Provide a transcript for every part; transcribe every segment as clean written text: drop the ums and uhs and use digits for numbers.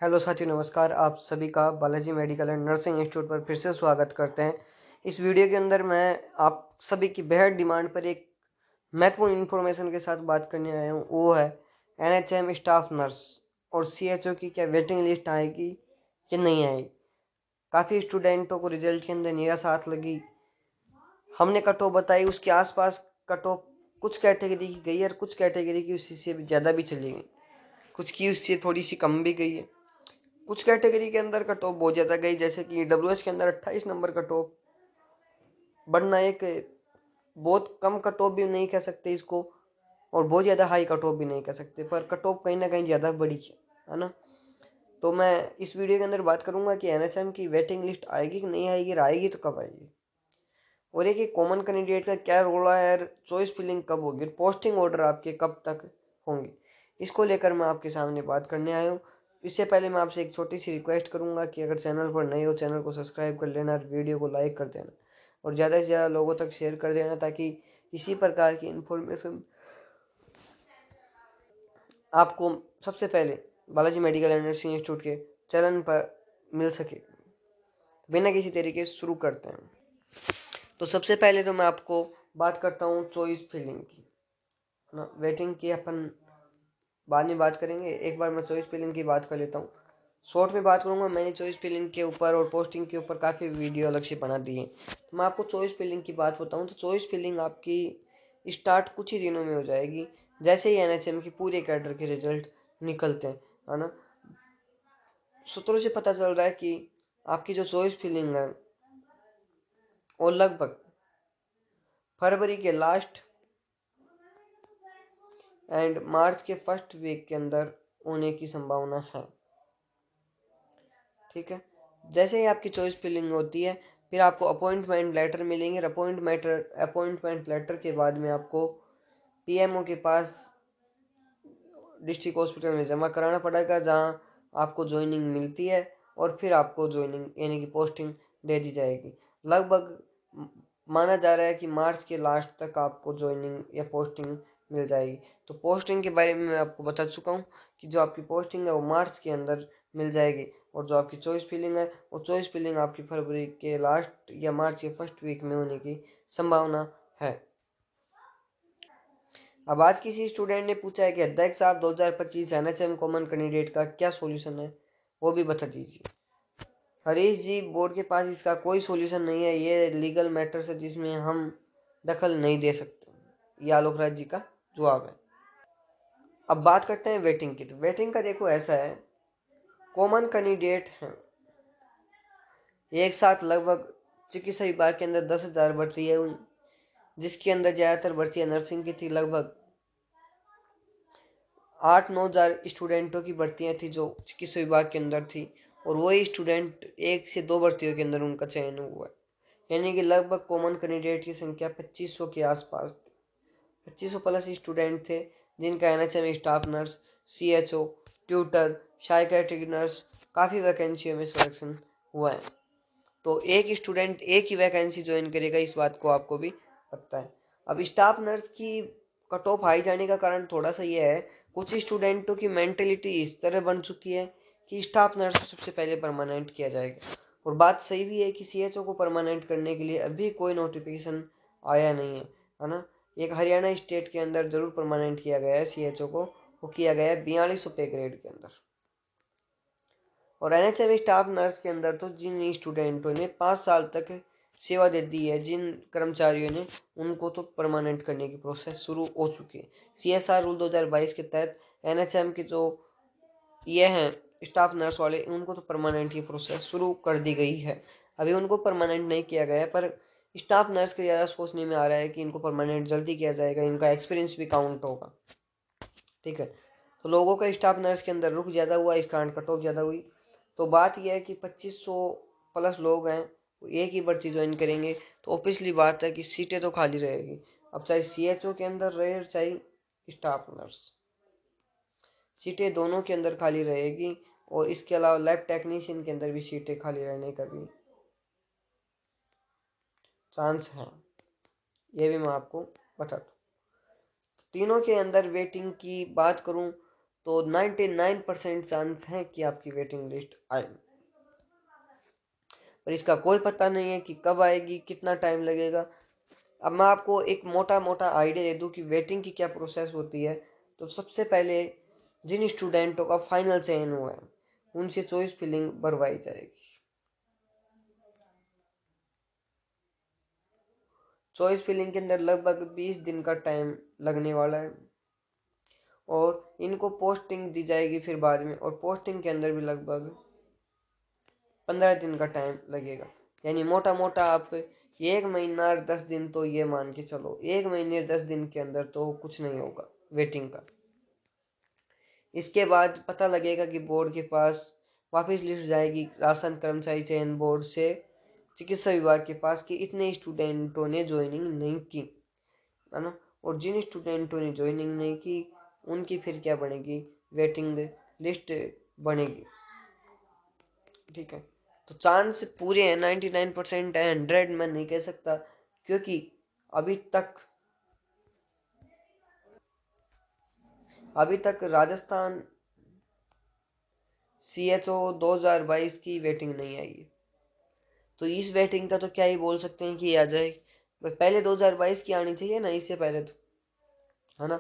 Hello साथियों, नमस्कार। आप सभी का Balaji medical and nursing institute पर फिर से स्वागत करते हैं। इस वीडियो के अंदर मैं आप सभी की बेहद डिमांड पर एक महत्वपूर्ण इन्फॉर्मेशन के साथ बात करने आया हूँ। वो है एनएचएम स्टाफ नर्स और सीएचओ की क्या वेटिंग लिस्ट आएगी कि नहीं आएगी। काफ़ी स्टूडेंटों को रिजल्ट के अंदर निराशा हाथ लगी। हमने कट ऑफ बताई, उसके आसपास कट ऑफ कुछ कैटेगरी की गई और कुछ कैटेगरी की उससे से ज़्यादा भी चली गई, कुछ की उससे थोड़ी सी कम भी गई है। कुछ कैटेगरी के अंदर कट ऑफ बहुत ज़्यादा गई, जैसे कि डब्ल्यूएच के अंदर 28 नंबर कट ऑफ बढ़ना एक बहुत कम कट ऑफ भी नहीं कह सकते इसको, और बहुत ज़्यादा हाई कट ऑफ भी नहीं कह सकते, पर कट ऑफ कहीं ना कहीं ज़्यादा बड़ी है ना। तो मैं इस वीडियो के अंदर बात करूंगा कि एनएचएम की वेटिंग लिस्ट आएगी कि नहीं आएगी, और आएगी तो कब आएगी, और एक कॉमन कैंडिडेट का क्या रोल है, और चॉइस फिलिंग कब होगी, पोस्टिंग ऑर्डर आपके कब तक होंगे। इसको लेकर मैं आपके सामने बात करने आया हूँ। इससे पहले मैं आपसे एक छोटी सी रिक्वेस्ट करूंगा कि अगर चैनल पर नए हो, चैनल को सब्सक्राइब कर लेना और वीडियो को लाइक कर देना, और ज़्यादा से ज़्यादा लोगों तक शेयर कर देना, ताकि इसी प्रकार की इन्फॉर्मेशन आपको सबसे पहले Balaji medical and nursing institute के चैनल पर मिल सके। बिना किसी तरीके से शुरू करते हैं। तो सबसे पहले तो मैं आपको बात करता हूँ चॉइस फिलिंग की ना। वेटिंग की अपन बाद में बात करेंगे, एक बार मैं चॉइस फिलिंग की बात कर लेता हूँ। शॉर्ट में बात करूंगा। मैंने चॉइस फिलिंग के ऊपर और पोस्टिंग के ऊपर काफ़ी वीडियो अलग से बना दिए, तो मैं आपको चॉइस फिलिंग की बात बताऊँ तो चॉइस फिलिंग आपकी स्टार्ट कुछ ही दिनों में हो जाएगी, जैसे ही एनएचएम की पूरे कैडर के रिजल्ट निकलते हैं, है ना। सूत्रों से पता चल रहा है कि आपकी जो चॉइस फिलिंग है वो लगभग फरवरी के लास्ट एंड मार्च के फर्स्ट वीक के अंदर होने की संभावना है। ठीक है। जैसे ही आपकी चॉइस फिलिंग होती है, फिर आपको अपॉइंटमेंट लेटर मिलेंगे। अपॉइंटमेंट लेटर के बाद में आपको पीएमओ के पास डिस्ट्रिक्ट हॉस्पिटल में जमा कराना पड़ेगा, जहां आपको ज्वाइनिंग मिलती है, और फिर आपको ज्वाइनिंग यानी कि पोस्टिंग दे दी जाएगी। लगभग माना जा रहा है कि मार्च के लास्ट तक आपको ज्वाइनिंग या पोस्टिंग मिल जाएगी। तो पोस्टिंग के बारे में मैं आपको बता चुका हूँ कि जो आपकी पोस्टिंग है वो मार्च के अंदर मिल जाएगी, और जो आपकी चॉइस फिलिंग है वो चॉइस फिलिंग आपकी फरवरी के लास्ट या मार्च के फर्स्ट वीक में होने की संभावना है। अब आज किसी स्टूडेंट ने पूछा है कि अध्यक्ष साहब 2025 एनएचएम कॉमन कैंडिडेट का क्या सॉल्यूशन है, वो भी बता दीजिए। हरीश जी, बोर्ड के पास इसका कोई सॉल्यूशन नहीं है। ये लीगल मैटर्स है जिसमें हम दखल नहीं दे सकते, ये आलोक राज जी का जवाब है। अब बात करते हैं वेटिंग की। तो वेटिंग का देखो ऐसा है, कॉमन कैंडिडेट हैं एक साथ लगभग चिकित्सा विभाग के अंदर 10,000 भर्ती है, जिसके अंदर ज़्यादातर भर्तियां नर्सिंग की थी। लगभग 8-9 हज़ार स्टूडेंटों की भर्तियां थी जो चिकित्सा विभाग के अंदर थी, और वही स्टूडेंट 1 से 2 भर्तियों के अंदर उनका चयन हुआ है। यानी कि लगभग कॉमन कैंडिडेट की संख्या 2500 के आसपास थी। 2500 प्लस स्टूडेंट थे जिनका NHM staff nurse, CHO, tutor, psychiatric nurse, काफ़ी वैकेंसियों में सिलेक्शन हुआ है। तो एक स्टूडेंट एक ही वैकेंसी ज्वाइन करेगा, इस बात को आपको भी पता है। अब स्टाफ नर्स की कट ऑफ हाई जाने का कारण थोड़ा सा ये है, कुछ स्टूडेंटों की मेंटेलिटी इस तरह बन चुकी है कि स्टाफ नर्स सबसे पहले परमानेंट किया जाएगा। और बात सही भी है कि सीएचओ को परमानेंट करने के लिए अभी कोई नोटिफिकेशन आया नहीं है ना। एक हरियाणा स्टेट के अंदर जरूर परमानेंट किया गया है सीएचओ को, वो किया गया है 4200 पे ग्रेड के अंदर। और एनएचएम स्टाफ नर्स के अंदर तो जिन स्टूडेंटों ने 5 साल तक सेवा दे दी है, जिन कर्मचारियों ने, उनको तो परमानेंट करने की प्रोसेस शुरू हो चुकी है। सीएसआर रूल 2022 के तहत एनएचएम के जो ये हैं स्टाफ नर्स वाले, उनको तो परमानेंट की प्रोसेस शुरू कर दी गई है। अभी उनको परमानेंट नहीं किया गया है, पर स्टाफ नर्स के ज़्यादा सोचने में आ रहा है कि इनको परमानेंट जल्दी किया जाएगा, इनका एक्सपीरियंस भी काउंट होगा। ठीक है। तो लोगों का स्टाफ नर्स के अंदर रुख ज़्यादा हुआ, इस कारण कट ऑफ ज़्यादा हुई। तो बात यह है कि 2500 प्लस लोग हैं, एक ही भर्ती ज्वाइन करेंगे, तो ऑब्वियसली बात है कि सीटें तो खाली रहेगी। अब चाहे सीएचओ के अंदर रहे चाहे स्टाफ नर्स, सीटें दोनों के अंदर खाली रहेगी। और इसके अलावा लैब टेक्नीशियन के अंदर भी सीटें खाली रहने का भी चांस है, ये भी मैं आपको बता दूँ। तीनों के अंदर वेटिंग की बात करूं तो 99% चांस है कि आपकी वेटिंग लिस्ट आए, पर इसका कोई पता नहीं है कि कब आएगी, कितना टाइम लगेगा। अब मैं आपको एक मोटा मोटा आइडिया दे दूं कि वेटिंग की क्या प्रोसेस होती है। तो सबसे पहले जिन स्टूडेंटों का फाइनल चयन हुआ है उनसे चॉइस फिलिंग भरवाई जाएगी। चॉइस फिलिंग के अंदर लगभग 20 दिन का टाइम लगने वाला है, और इनको पोस्टिंग दी जाएगी फिर बाद में, और पोस्टिंग के अंदर भी लगभग 15 दिन का टाइम लगेगा। यानी मोटा मोटा आप 1 महीना और 10 दिन तो ये मान के चलो, 1 महीने 10 दिन के अंदर तो कुछ नहीं होगा वेटिंग का। इसके बाद पता लगेगा कि बोर्ड के पास वापस लिस्ट जाएगी राशन कर्मचारी चयन बोर्ड से चिकित्सा विभाग के पास कि इतने स्टूडेंटों ने ज्वाइनिंग नहीं की, है ना। और जिन स्टूडेंटों ने ज्वाइनिंग नहीं की उनकी फिर क्या बनेगी, वेटिंग लिस्ट बनेगी। ठीक है, तो चांस पूरे हैं, 99% है, 100 मैं नहीं कह सकता, क्योंकि अभी तक राजस्थान CHO 2022 की वेटिंग नहीं आई है। तो इस वेटिंग का तो क्या ही बोल सकते हैं कि आ जाए, पहले 2022 की आनी चाहिए ना, इससे पहले तो, है ना।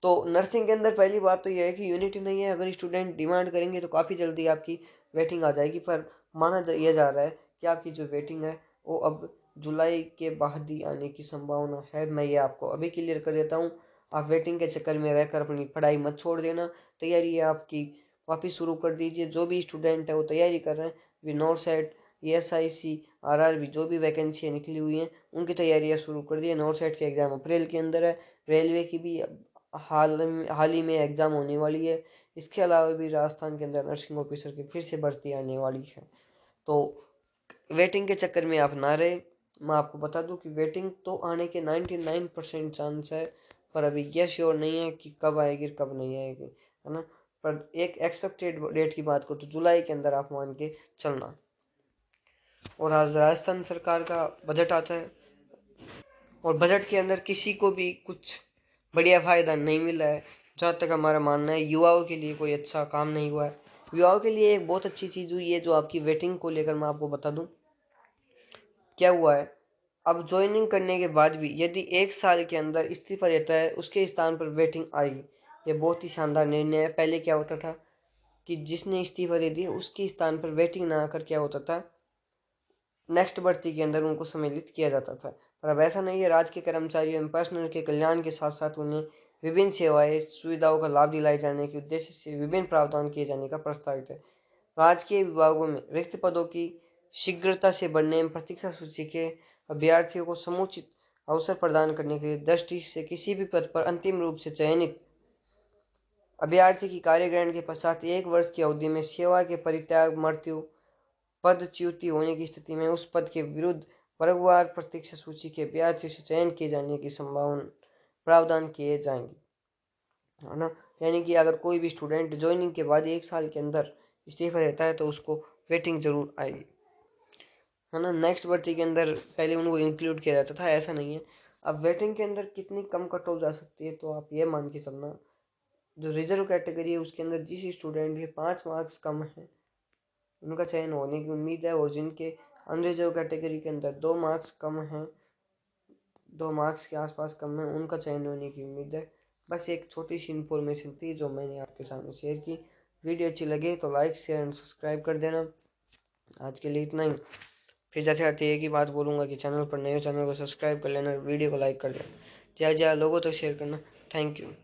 तो नर्सिंग के अंदर पहली बात तो यह है कि यूनिटी नहीं है। अगर स्टूडेंट डिमांड करेंगे तो काफ़ी जल्दी आपकी वेटिंग आ जाएगी, पर माना यह जा रहा है कि आपकी जो वेटिंग है वो अब जुलाई के बाद ही आने की संभावना है। मैं ये आपको अभी क्लियर कर देता हूँ। आप वेटिंग के चक्कर में रहकर अपनी पढ़ाई मत छोड़ देना, तैयारी आपकी वापस शुरू कर दीजिए। जो भी स्टूडेंट है वो तैयारी कर रहे हैं, भी नॉर सेट, ESIC, RRB जो भी वैकेंसी निकली हुई हैं उनकी तैयारियां शुरू कर दी है। नॉर सेट के एग्जाम अप्रैल के अंदर है, रेलवे की भी हाल ही में एग्जाम होने वाली है। इसके अलावा भी राजस्थान के अंदर नर्सिंग ऑफिसर की फिर से भर्ती आने वाली है। तो वेटिंग के चक्कर में आप ना रहे। मैं आपको बता दूं कि वेटिंग तो आने के 99% चांस है, पर अभी यह श्योर नहीं है कि कब आएगी कब नहीं आएगी, है ना। पर एक एक्सपेक्टेड डेट की बात करो तो जुलाई के अंदर आप मान के चलना। और आज राजस्थान सरकार का बजट आता है, और बजट के अंदर किसी को भी कुछ बढ़िया फायदा नहीं मिला है। जहाँ तक हमारा मानना है युवाओं के लिए कोई अच्छा काम नहीं हुआ है। युवाओं के लिए एक बहुत अच्छी चीज हुई है, जो आपकी वेटिंग को लेकर मैं आपको बता दूं क्या हुआ है। अब ज्वाइनिंग करने के बाद भी यदि 1 साल के अंदर इस्तीफा देता है उसके स्थान पर वेटिंग आएगी, ये बहुत ही शानदार निर्णय है। पहले क्या होता था कि जिसने इस्तीफा दे दिया उसके स्थान पर वेटिंग ना आकर क्या होता था, नेक्स्ट भर्ती के अंदर उनको सम्मिलित किया जाता था। पर अब ऐसा नहीं है। राज्य के कर्मचारियों एवं पर्सनल के कल्याण के साथ साथ उन्हें विभिन्न सेवाएं सुविधाओं का लाभ दिलाए जाने के उद्देश्य से विभिन्न प्रावधान किए जाने का प्रस्तावित है। राजकीय विभागों में रिक्त पदों की शीघ्रता से बढ़ने एवं प्रतीक्षा सूची के अभ्यर्थियों को समुचित अवसर प्रदान करने के दृष्टि से किसी भी पद पर अंतिम रूप से चयनित अभ्यर्थी की कार्यग्रहण के पश्चात 1 वर्ष की अवधि में सेवा के परित्याग, मृत्यु, पदच्युति होने की स्थिति में उस पद के विरुद्ध वर्गवार प्रतीक्षा सूची के अभ्यर्थियों से चयन किए जाने की संभावना प्रावधान किए जाएंगे, है ना। यानी कि अगर कोई भी स्टूडेंट ज्वाइनिंग के बाद 1 साल के अंदर इस्तीफा देता है तो उसको वेटिंग जरूर आएगी, है ना। नेक्स्ट भर्ती के अंदर पहले उनको इंक्लूड किया जाता था, ऐसा नहीं है। अब वेटिंग के अंदर कितनी कम कट ऑफ जा सकती है, तो आप ये मान के चलना जो रिजर्व कैटेगरी है उसके अंदर जिस स्टूडेंट के 5 मार्क्स कम है उनका चयन होने की उम्मीद है, और जिनके अनरिजर्व कैटेगरी के अंदर 2 मार्क्स कम है, 2 मार्क्स के आसपास कम है, उनका चयन होने की उम्मीद है। बस एक छोटी सी इन्फॉर्मेशन थी जो मैंने आपके सामने शेयर की। वीडियो अच्छी लगे तो लाइक शेयर एंड सब्सक्राइब कर देना। आज के लिए इतना ही। फिर जाते जाते एक ही बात बोलूँगा कि चैनल पर नए हो चैनल को सब्सक्राइब कर लेना, वीडियो को लाइक कर देना, ज़्यादा ज़्यादा लोगों तक शेयर करना। Thank you.